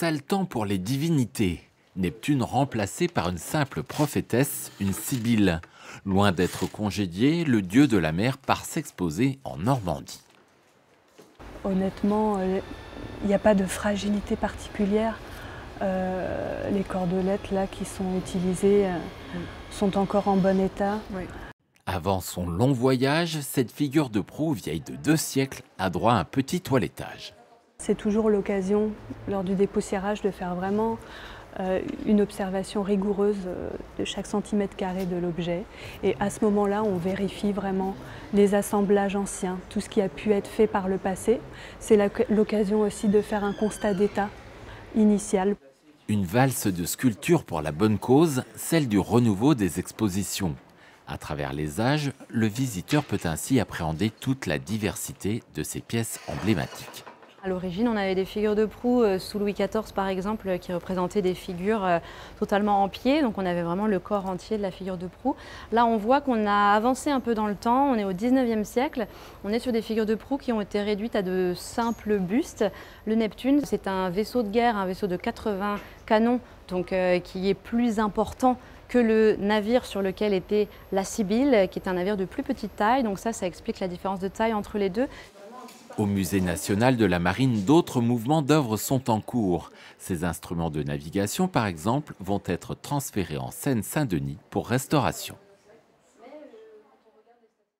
sale temps pour les divinités. Neptune remplacé par une simple prophétesse, une sibylle. Loin d'être congédié, le dieu de la mer part s'exposer en Normandie. Honnêtement, il n'y a pas de fragilité particulière. Les cordelettes là, qui sont utilisées sont encore en bon état. Oui. Avant son long voyage, cette figure de proue vieille de 2 siècles a droit à un petit toilettage. C'est toujours l'occasion, lors du dépoussiérage, de faire vraiment une observation rigoureuse de chaque centimètre carré de l'objet. Et à ce moment-là, on vérifie vraiment les assemblages anciens, tout ce qui a pu être fait par le passé. C'est l'occasion aussi de faire un constat d'état initial. Une valse de sculpture pour la bonne cause, celle du renouveau des expositions. À travers les âges, le visiteur peut ainsi appréhender toute la diversité de ces pièces emblématiques. À l'origine, on avait des figures de proue sous Louis XIV, par exemple, qui représentaient des figures totalement en pied. Donc on avait vraiment le corps entier de la figure de proue. Là, on voit qu'on a avancé un peu dans le temps. On est au 19e siècle. On est sur des figures de proue qui ont été réduites à de simples bustes. Le Neptune, c'est un vaisseau de guerre, un vaisseau de 80 canons, donc qui est plus important que le navire sur lequel était la Sibylle, qui est un navire de plus petite taille. Donc ça explique la différence de taille entre les deux. Au Musée national de la marine, d'autres mouvements d'œuvres sont en cours. Ces instruments de navigation, par exemple, vont être transférés en Seine-Saint-Denis pour restauration.